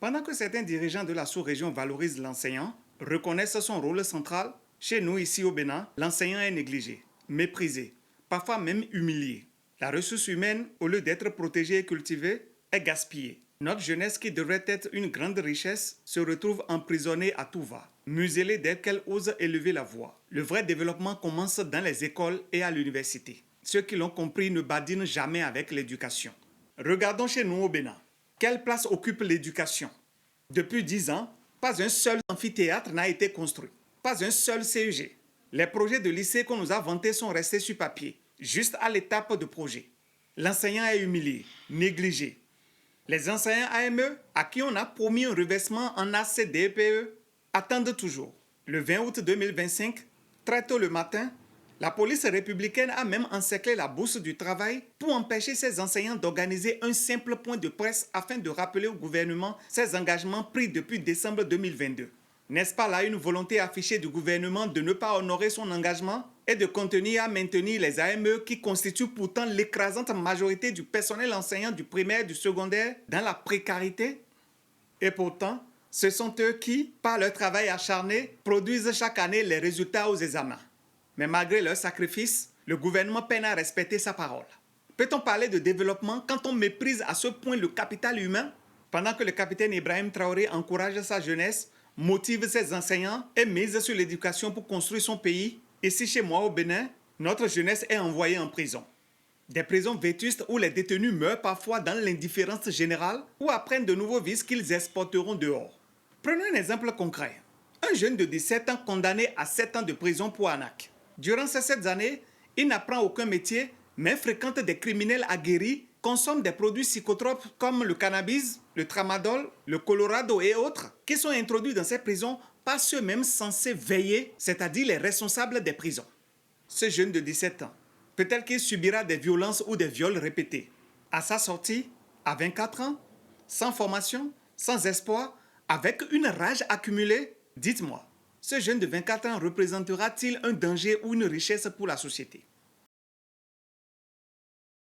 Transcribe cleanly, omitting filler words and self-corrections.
Pendant que certains dirigeants de la sous-région valorisent l'enseignant, reconnaissent son rôle central, chez nous ici au Bénin, l'enseignant est négligé, méprisé, parfois même humilié. La ressource humaine, au lieu d'être protégée et cultivée, est gaspillée. Notre jeunesse, qui devrait être une grande richesse, se retrouve emprisonnée à tout va, muselée dès qu'elle ose élever la voix. Le vrai développement commence dans les écoles et à l'université. Ceux qui l'ont compris ne badinent jamais avec l'éducation. Regardons chez nous au Bénin. Quelle place occupe l'éducation? Depuis 10 ans, pas un seul amphithéâtre n'a été construit, pas un seul CEG. Les projets de lycée qu'on nous a vantés sont restés sur papier, juste à l'étape de projet. L'enseignant est humilié, négligé. Les enseignants AME, à qui on a promis un reversement en ACDPE, attendent toujours. Le 20 août 2025, très tôt le matin, la police républicaine a même encerclé la bourse du travail pour empêcher ses enseignants d'organiser un simple point de presse afin de rappeler au gouvernement ses engagements pris depuis décembre 2022. N'est-ce pas là une volonté affichée du gouvernement de ne pas honorer son engagement et de continuer à maintenir les AME qui constituent pourtant l'écrasante majorité du personnel enseignant du primaire et du secondaire dans la précarité? Et pourtant, ce sont eux qui, par leur travail acharné, produisent chaque année les résultats aux examens. Mais malgré leur sacrifice, le gouvernement peine à respecter sa parole. Peut-on parler de développement quand on méprise à ce point le capital humain? Pendant que le capitaine Ibrahim Traoré encourage sa jeunesse, motive ses enseignants et mise sur l'éducation pour construire son pays, ici chez moi au Bénin, notre jeunesse est envoyée en prison. Des prisons vétustes où les détenus meurent parfois dans l'indifférence générale ou apprennent de nouveaux vices qu'ils exporteront dehors. Prenons un exemple concret. Un jeune de 17 ans condamné à 7 ans de prison pour arnaque. Durant ces 7 années, il n'apprend aucun métier, mais fréquente des criminels aguerris, consomme des produits psychotropes comme le cannabis, le tramadol, le colorado et autres, qui sont introduits dans ces prisons par ceux-mêmes censés veiller, c'est-à-dire les responsables des prisons. Ce jeune de 17 ans, peut-être qu'il subira des violences ou des viols répétés. À sa sortie, à 24 ans, sans formation, sans espoir, avec une rage accumulée, dites-moi, ce jeune de 24 ans représentera-t-il un danger ou une richesse pour la société?